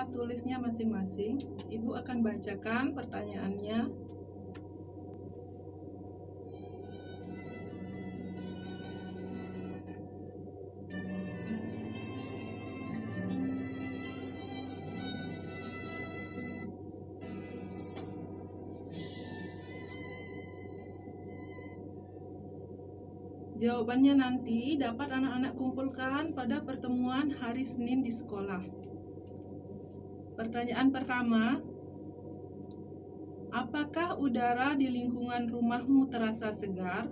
alat tulisnya masing-masing. Ibu akan bacakan pertanyaannya. Jawabannya nanti dapat anak-anak kumpulkan pada pertemuan hari Senin di sekolah. Pertanyaan pertama, apakah udara di lingkungan rumahmu terasa segar?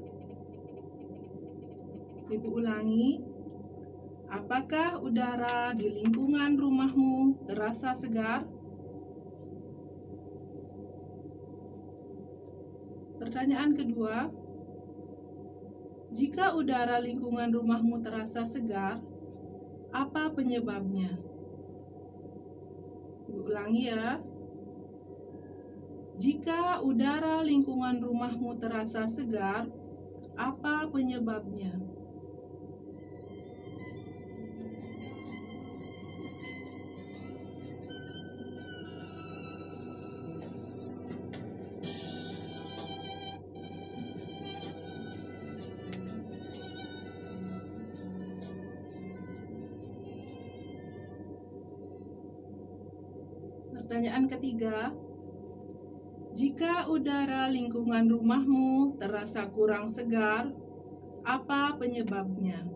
Ibu ulangi, apakah udara di lingkungan rumahmu terasa segar? Pertanyaan kedua, jika udara lingkungan rumahmu terasa segar, apa penyebabnya? Ibu ulangi ya. Jika udara lingkungan rumahmu terasa segar, apa penyebabnya? Pertanyaan ketiga, jika udara lingkungan rumahmu terasa kurang segar, apa penyebabnya?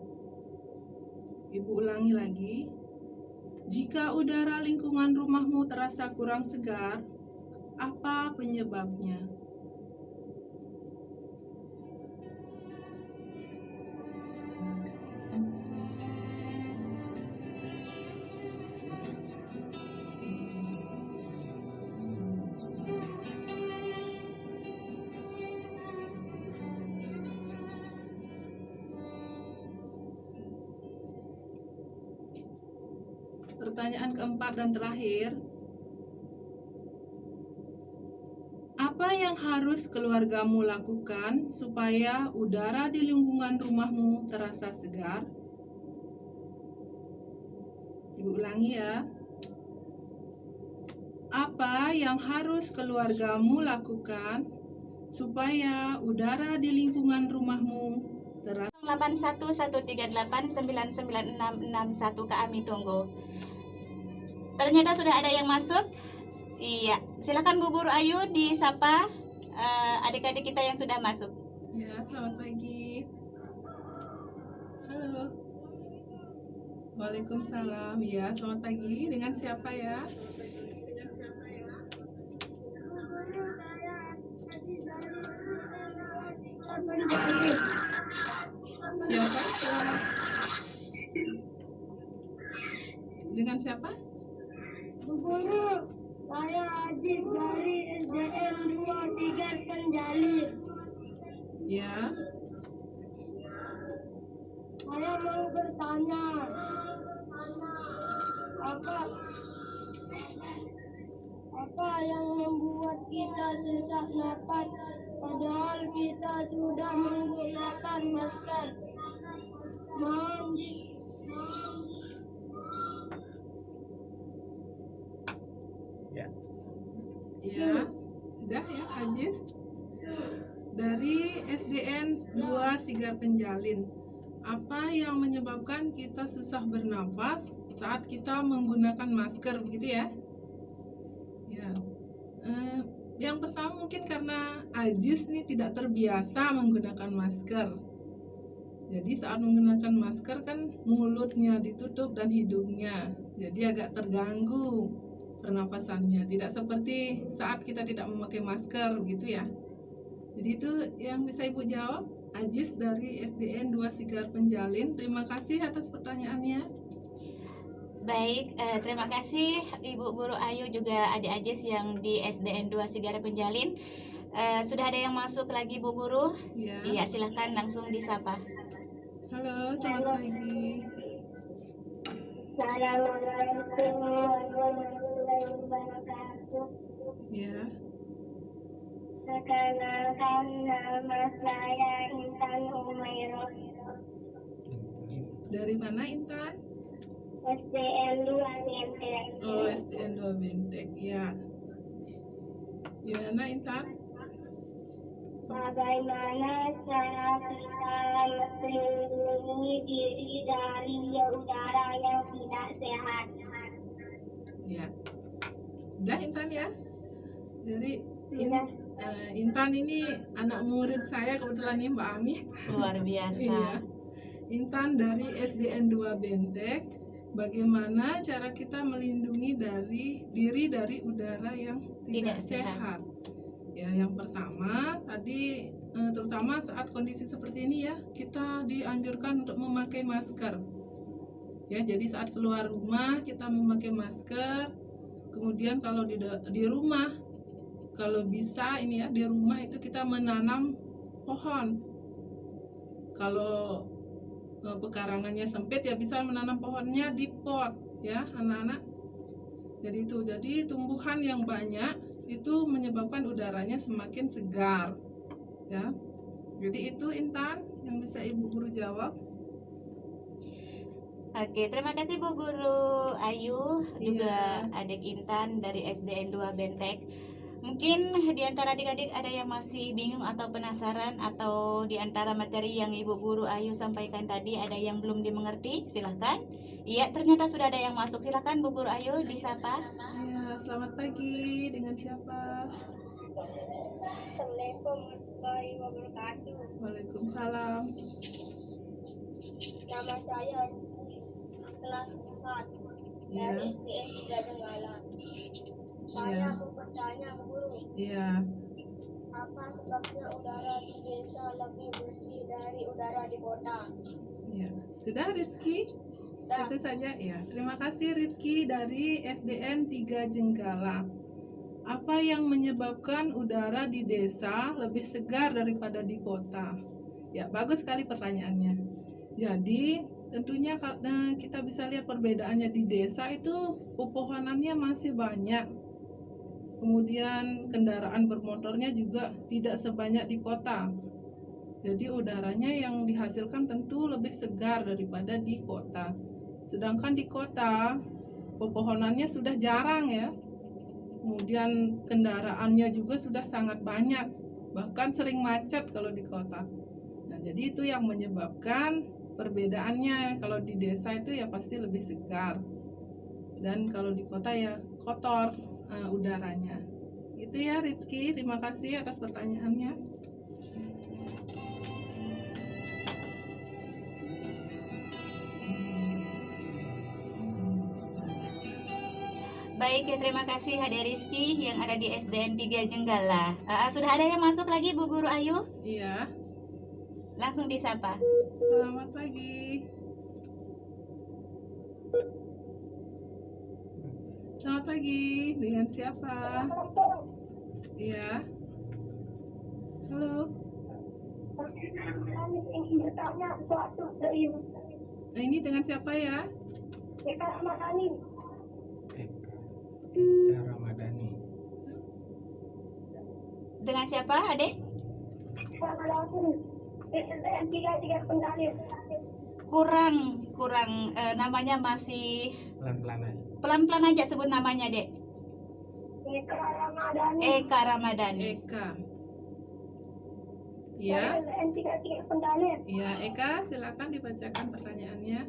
Ibu ulangi lagi. Jika udara lingkungan rumahmu terasa kurang segar, apa penyebabnya? Pertanyaan keempat dan terakhir, apa yang harus keluargamu lakukan supaya udara di lingkungan rumahmu terasa segar? Ibu ulangi ya. Apa yang harus keluargamu lakukan supaya udara di lingkungan rumahmu terasa 8113899661 kami tunggu. Ternyata sudah ada yang masuk. Iya, silakan Bu Guru Ayu disapa adik-adik kita yang sudah masuk. Ya, selamat pagi. Halo. Waalaikumsalam. Ya, selamat pagi. Dengan siapa ya? Siapa? Dengan siapa? Bu Guru, saya Aziz dari SDN 23 Penjalin. Ya. Saya mau bertanya, apa yang membuat kita sesak napas padahal kita sudah menggunakan masker? Ya, sudah ya Aziz. Dari SDN 2 Sigar Penjalin. Apa yang menyebabkan kita susah bernafas saat kita menggunakan masker, begitu ya? Ya. Yang pertama mungkin karena Aziz nih tidak terbiasa menggunakan masker. Jadi saat menggunakan masker kan mulutnya ditutup dan hidungnya. Jadi agak terganggu pernafasannya, tidak seperti saat kita tidak memakai masker gitu ya. Jadi itu yang bisa Ibu jawab. Aziz dari SDN 2 Sigar Penjalin. Terima kasih atas pertanyaannya. Baik, terima kasih Ibu Guru Ayu juga adik Aziz yang di SDN 2 Sigar Penjalin. Sudah ada yang masuk lagi Bu Guru? Ya. Iya, silahkan langsung disapa. Halo, selamat pagi. Assalamualaikum warahmatullahi wabarakatuh. Ya. Perkenalkan, nama saya Intan Umairah. Dari mana Intan? SDN 2 Ngenter. Oh, SDN Bentek. Ya. Gimana Intan? Bagaimana cara kita melindungi diri dari udara yang tidak sehat? Ya. Udah Intan ya. Jadi Sudah. Intan ini anak murid saya kebetulan nih Mbak Ami. Luar biasa. Iya. Intan dari SDN 2 Bentek. Bagaimana cara kita melindungi diri dari udara yang tidak Tidak sehat. sehat? Ya, yang pertama tadi terutama saat kondisi seperti ini ya, kita dianjurkan untuk memakai masker. Ya, jadi saat keluar rumah kita memakai masker. Kemudian kalau di rumah, kalau bisa ini ya, di rumah itu kita menanam pohon. Kalau pekarangannya sempit ya bisa menanam pohonnya di pot ya anak-anak. Jadi tumbuhan yang banyak itu menyebabkan udaranya semakin segar ya. Jadi itu Intan yang bisa Ibu Guru jawab. Oke, terima kasih Bu Guru Ayu, juga Iya. adik Intan dari SDN 2 Bentek. Mungkin di antara adik-adik ada yang masih bingung atau penasaran, atau di antara materi yang Ibu Guru Ayu sampaikan tadi ada yang belum dimengerti, silahkan. Iya, ternyata sudah ada yang masuk. Silahkan Bu Guru Ayu disapa. Ya, selamat pagi. Dengan siapa? Assalamualaikum warahmatullahi wabarakatuh. Waalaikumsalam. Nama saya kelas 4 Ya, dari SDN 3 Jenggala. Saya mau bertanya, Bu Guru, ya. apa sebabnya udara di desa lebih bersih dari udara di kota? Ya. Sudah Rizky? Dah. Itu saja ya. Terima kasih Rizky dari SDN 3 Jenggala. Apa yang menyebabkan udara di desa lebih segar daripada di kota? Ya, bagus sekali pertanyaannya. Jadi, tentunya kita bisa lihat perbedaannya di desa itu pepohonannya masih banyak. Kemudian kendaraan bermotornya juga tidak sebanyak di kota. Jadi udaranya yang dihasilkan tentu lebih segar daripada di kota. Sedangkan di kota pepohonannya sudah jarang ya. Kemudian kendaraannya juga sudah sangat banyak. Bahkan sering macet kalau di kota. Nah, jadi itu yang menyebabkan perbedaannya. Kalau di desa itu ya pasti lebih segar. Dan kalau di kota ya kotor udaranya. Itu ya Rizky, terima kasih atas pertanyaannya. Baik ya, terima kasih Adik Rizky yang ada di SDN 3 Jenggala. Sudah ada yang masuk lagi Bu Guru Ayu? Iya, Langsung disapa. selamat pagi. Selamat pagi, dengan siapa? Iya. Halo. Kami ingin bertanya sesuatu dari Nah, ini dengan siapa ya? Eka Ramadhani. Eka Ramadhani. Dengan siapa, Adek? Sama langsung SDN 3 Pendalin. Kurang namanya masih Pelan-pelan aja. pelan-pelan aja sebut namanya, Dek. Eka Ramadhani. Eka Ramadhani. Eka. Iya. SDN 3 Pendalin. Iya, Eka, silakan dibacakan pertanyaannya.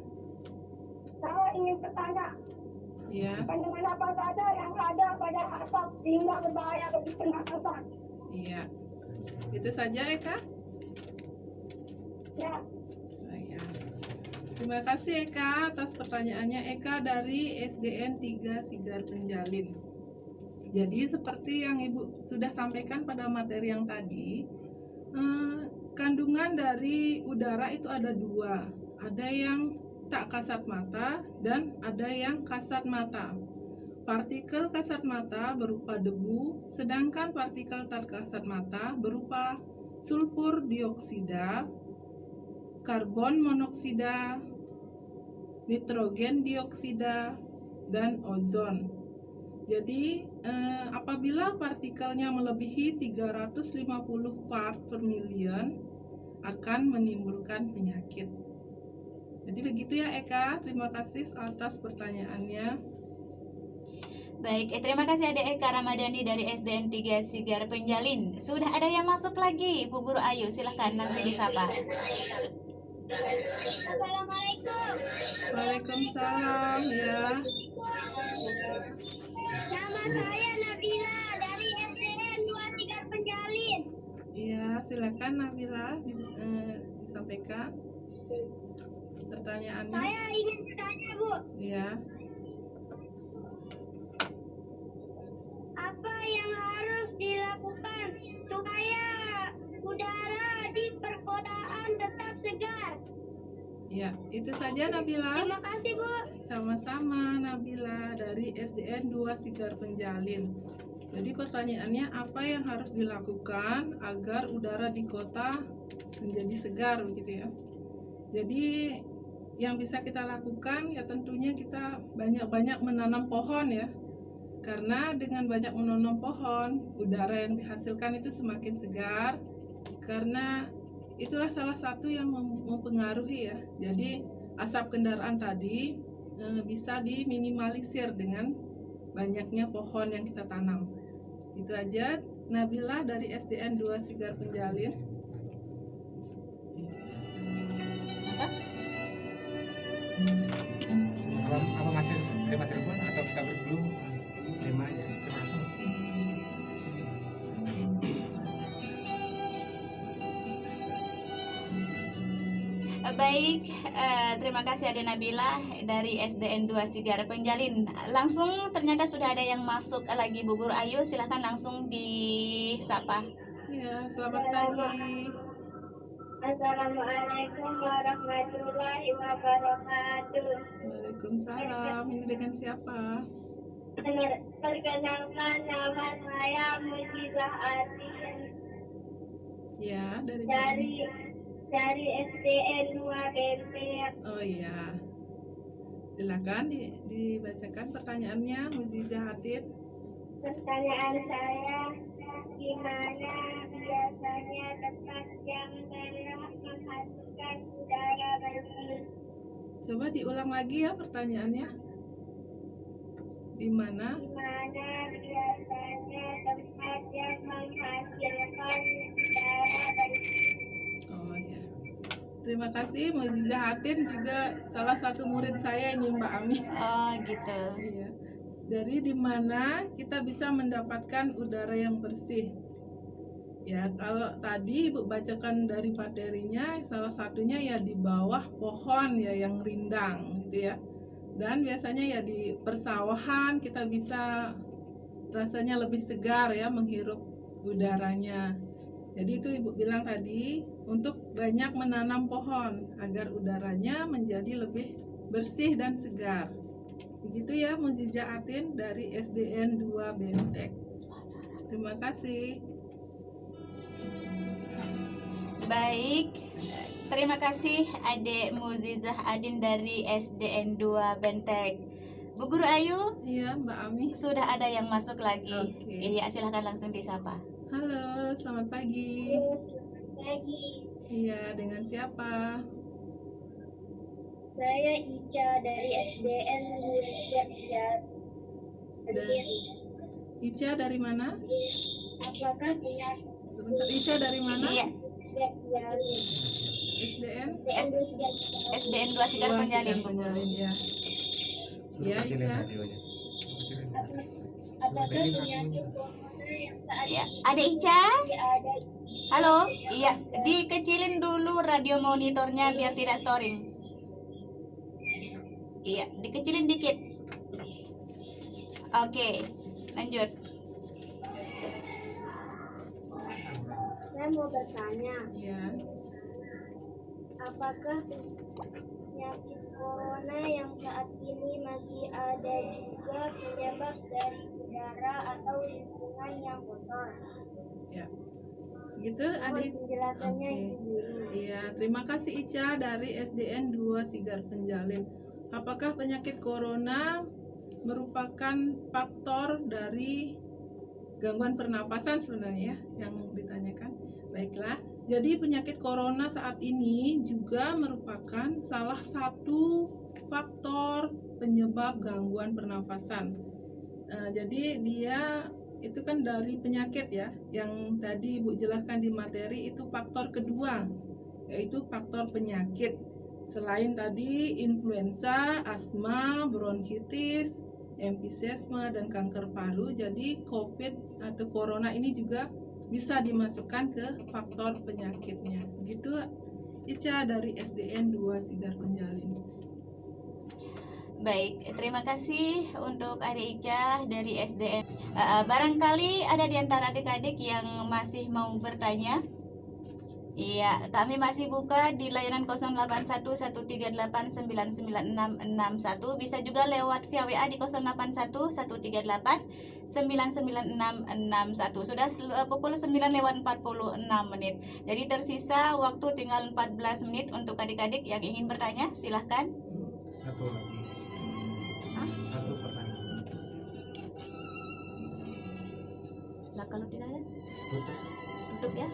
Saya ingin bertanya, Iya. kandungan apa saja yang ada pada asap sehingga berbahaya bagi pernafasan? Iya. Itu saja Eka? Ya, Oh, iya. Terima kasih Eka atas pertanyaannya. Eka dari SDN 3 Sigar Penjalin. Jadi seperti yang Ibu sudah sampaikan pada materi yang tadi, kandungan dari udara itu ada dua. Ada yang tak kasat mata dan ada yang kasat mata. Partikel kasat mata berupa debu, sedangkan partikel tak kasat mata berupa sulfur dioksida, karbon monoksida, nitrogen dioksida, dan ozon. Jadi apabila partikelnya melebihi 350 part per million akan menimbulkan penyakit. Jadi begitu ya Eka, terima kasih atas pertanyaannya. Baik, terima kasih Adik Eka Ramadhani dari SDN 3 Sigar Penjalin. Sudah ada yang masuk lagi, Bu Guru Ayu, silahkan langsung disapa. Assalamualaikum. Waalaikumsalam ya. Nama saya Nabila dari SDN 2 Sigar Penjalin. Iya, silakan Nabila disampaikan pertanyaannya. Saya ingin bertanya, Bu. Iya. Apa yang harus dilakukan supaya udara di perkotaan tetap segar? Ya, itu saja Nabila. Terima kasih, Bu. Sama-sama Nabila dari SDN 2 Sigar Penjalin. Jadi pertanyaannya apa yang harus dilakukan agar udara di kota menjadi segar begitu ya. Jadi yang bisa kita lakukan ya tentunya kita banyak-banyak menanam pohon ya. Karena dengan banyak menanam pohon, udara yang dihasilkan itu semakin segar. Karena itulah salah satu yang mempengaruhi ya. Jadi asap kendaraan tadi bisa diminimalisir dengan banyaknya pohon yang kita tanam. Itu aja Nabila dari SDN 2 Sigar Penjalin. Apa masih terima telepon atau kita dulu? Terima aja. Terima kasih. Baik, terima kasih Ade Nabila dari SDN 2 Sigar Penjalin. Langsung ternyata sudah ada yang masuk lagi, Bu Guru Ayu, silahkan langsung disapa. Ya, selamat pagi. Assalamualaikum warahmatullahi wabarakatuh. Waalaikumsalam. Ini dengan siapa? Perkenalkan, nama saya Mujizah Adin Ya, dari mana? dari SDN 2 Bentek. Oh iya. Silakan dibacakan pertanyaannya, Mujizah Atin. Pertanyaan saya, gimana biasanya tempat yang merah menghasilkan udara bersih? Coba diulang lagi ya pertanyaannya. Di mana? Gimana biasanya tempat yang menghasilkan udara bersih? Oh iya. Terima kasih Mujizah Atin, juga salah satu murid saya ini Mbak Ami. Oh gitu. Iya. Dari di mana kita bisa mendapatkan udara yang bersih? Ya, kalau tadi Ibu bacakan dari materinya, salah satunya ya di bawah pohon ya yang rindang gitu ya. Dan biasanya ya di persawahan kita bisa rasanya lebih segar ya menghirup udaranya. Jadi itu Ibu bilang tadi untuk banyak menanam pohon agar udaranya menjadi lebih bersih dan segar. Begitu ya Mujizah Atin dari SDN 2 Bentek. Terima kasih. Baik, terima kasih Adik Muzizah Adin dari SDN 2 Bentek. Bu Guru Ayu, Iya Mbak Ami. sudah ada yang masuk lagi. Oke. Iya, silahkan langsung disapa. Halo, selamat pagi. Selamat pagi, Iya, dengan siapa? saya Ica dari SDN Ica dari mana? Apakah punya Sebentar, Ica dari mana? Iya, SDN SDN 2 Sigar 2 Penjalin, Sigar Bu Guru. Penjalin, ya. Ya, Kecilin Ica. radionya. Kecilin. apakah Kecilin penyakit radionya. corona yang saat Ya, Adik Ica, ini ada halo. Iya, dikecilin dulu radio monitornya biar tidak storing. Iya, dikecilin dikit. Oke, lanjut. saya mau bertanya, Ya. apakah penyakit corona yang saat ini masih ada juga penyebab dari udara atau lingkungan yang kotor? Ya. Gitu Mohon Adik. penjelasannya Oke. Ibu Guru. Iya, terima kasih Ica dari SDN 2 Sigar Penjalin. Apakah penyakit corona merupakan faktor dari gangguan pernafasan sebenarnya yang ditanyakan? Baiklah, jadi penyakit corona saat ini juga merupakan salah satu faktor penyebab gangguan pernafasan. Jadi dia itu kan dari penyakit ya, yang tadi Ibu jelaskan di materi itu faktor kedua, yaitu faktor penyakit. Selain tadi influenza, asma, bronkitis, emfisema, dan kanker paru, jadi COVID atau corona ini juga bisa dimasukkan ke faktor penyakitnya. Gitu Ica dari SDN 2 Sigar Penjalin. Baik, terima kasih untuk adik Ica dari SDN. Barangkali ada di antara adik-adik yang masih mau bertanya. Iya, kami masih buka di layanan 081138996661. Bisa juga lewat via WA di 081138996661. Sudah pukul 9:46 menit. Jadi tersisa waktu tinggal 14 menit untuk adik-adik yang ingin bertanya, silahkan. Satu lagi. Hah? Satu pertanyaan. Nah, kalau tidak ada, Tutup. tutup ya.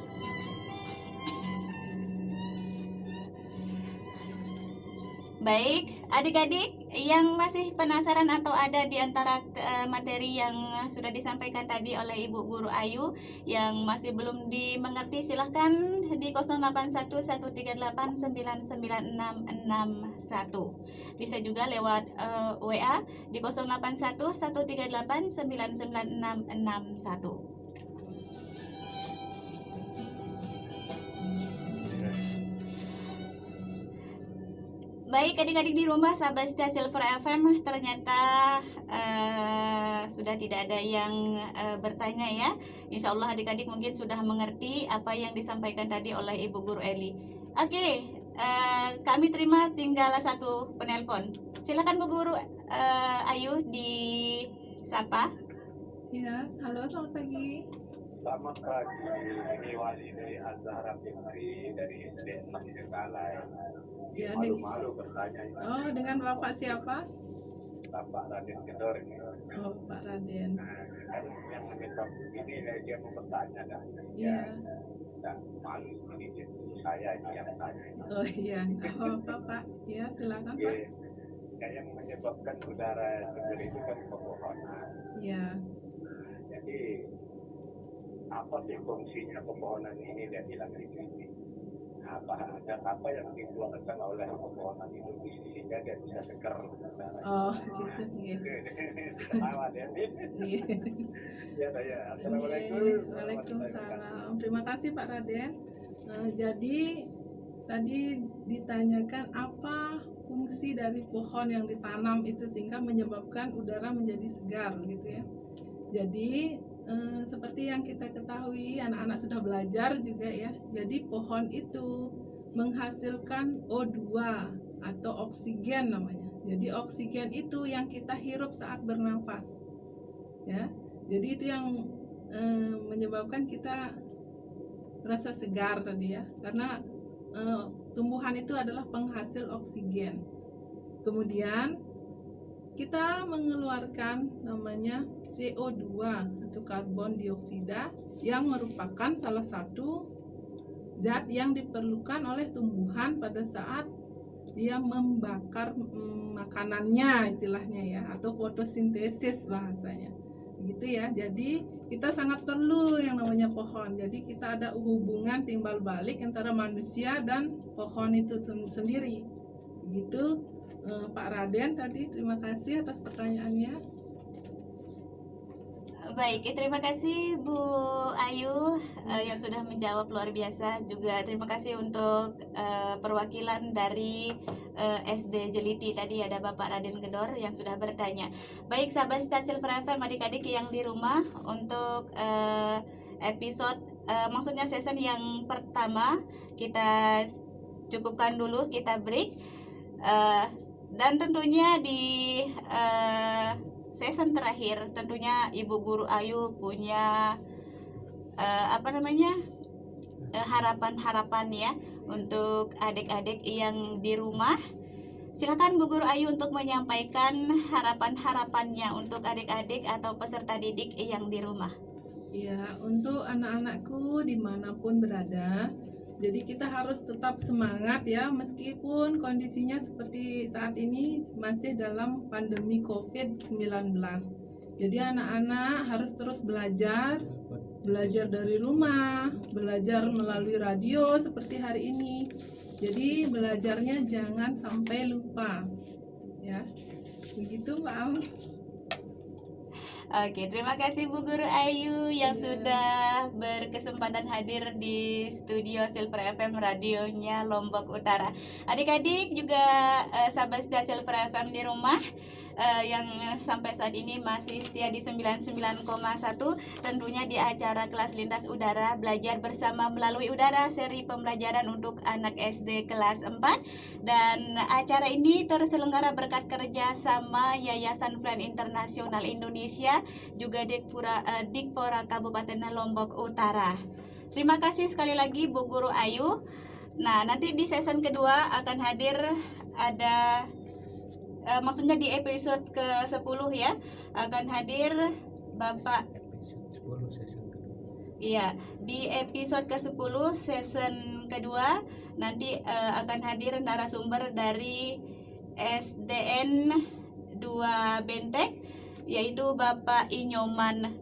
Baik, adik-adik yang masih penasaran atau ada di antara materi yang sudah disampaikan tadi oleh Ibu Guru Ayu yang masih belum dimengerti, silahkan di 081138996661. Bisa juga lewat WA di 081138996661. Baik adik-adik di rumah sahabat setia Silver FM, ternyata sudah tidak ada yang bertanya ya. Insya Allah adik-adik mungkin sudah mengerti apa yang disampaikan tadi oleh Ibu Guru Eli. Oke, kami terima tinggal satu penelpon. Silakan Bu Guru Ayu di sapa. Ya, halo, selamat pagi. Selamat pagi, ini Wali dari Azhara Fitri dari SD 6 Jekalai. Ya, Malu-malu bertanya ini. Oh, dengan Bapak siapa? Bapak Raden Gedor ini. Oh, Pak Raden. Nah, yang menyebab ini dia mau bertanya kan. Iya. Dan malu ini saya ini yang tanya. Oh iya. Oh, Pak. Ya, silakan Pak. Oke. Yang menyebabkan udara segar itu kan pepohonan. Iya. Jadi apa sih fungsinya pepohonan ini dia bilang ini? Apa yang dikeluarkan oleh pepohonan itu sehingga dia bisa segar. Oh, gitu. Iya. Ketawa dia. Iya. Ya saya. Assalamualaikum. Waalaikumsalam. Terima kasih Pak Raden. Jadi tadi ditanyakan apa fungsi dari pohon yang ditanam itu sehingga menyebabkan udara menjadi segar gitu ya. Jadi seperti yang kita ketahui, anak-anak sudah belajar juga ya. Jadi pohon itu menghasilkan O2 atau oksigen namanya. Jadi oksigen itu yang kita hirup saat bernafas. Ya. Jadi itu yang menyebabkan kita merasa segar tadi ya. Karena tumbuhan itu adalah penghasil oksigen. Kemudian kita mengeluarkan namanya CO2 atau karbon dioksida yang merupakan salah satu zat yang diperlukan oleh tumbuhan pada saat dia membakar makanannya istilahnya ya, atau fotosintesis bahasanya gitu ya. Jadi kita sangat perlu yang namanya pohon. Jadi kita ada hubungan timbal balik antara manusia dan pohon itu sendiri gitu. Pak Raden tadi terima kasih atas pertanyaannya. Baik, terima kasih Bu Ayu yang sudah menjawab luar biasa. Juga terima kasih untuk perwakilan dari SD Jeliti tadi ada Bapak Raden Gedor yang sudah bertanya. Baik sahabat Silver FM, adik-adik yang di rumah, untuk episode maksudnya season yang pertama kita cukupkan dulu, kita break. Dan tentunya di season terakhir tentunya Ibu Guru Ayu punya harapan-harapan ya untuk adik-adik yang di rumah. Silakan Bu Guru Ayu untuk menyampaikan harapan-harapannya untuk adik-adik atau peserta didik yang di rumah. Ya, untuk anak-anakku dimanapun berada, jadi kita harus tetap semangat ya, meskipun kondisinya seperti saat ini masih dalam pandemi COVID-19. Jadi anak-anak harus terus belajar dari rumah, belajar melalui radio seperti hari ini. Jadi belajarnya jangan sampai lupa, ya. Begitu, Mbak Am. Oke, terima kasih Bu Guru Ayu yang sudah berkesempatan hadir di studio Silver FM radionya Lombok Utara. Adik-adik juga sahabat setia Silver FM di rumah yang sampai saat ini masih setia di 99,1, tentunya di acara kelas lintas udara belajar bersama melalui udara, seri pembelajaran untuk anak SD kelas 4, dan acara ini terselenggara berkat kerja sama Yayasan Plan Internasional Indonesia juga Dikpora Kabupaten Lombok Utara. Terima kasih sekali lagi Bu Guru Ayu. Nah, nanti di season kedua akan hadir ada maksudnya di episode ke-10 ya, akan hadir Bapak. Iya, di episode ke-10 season kedua nanti akan hadir narasumber dari SDN 2 Bentek, yaitu Bapak Inyoman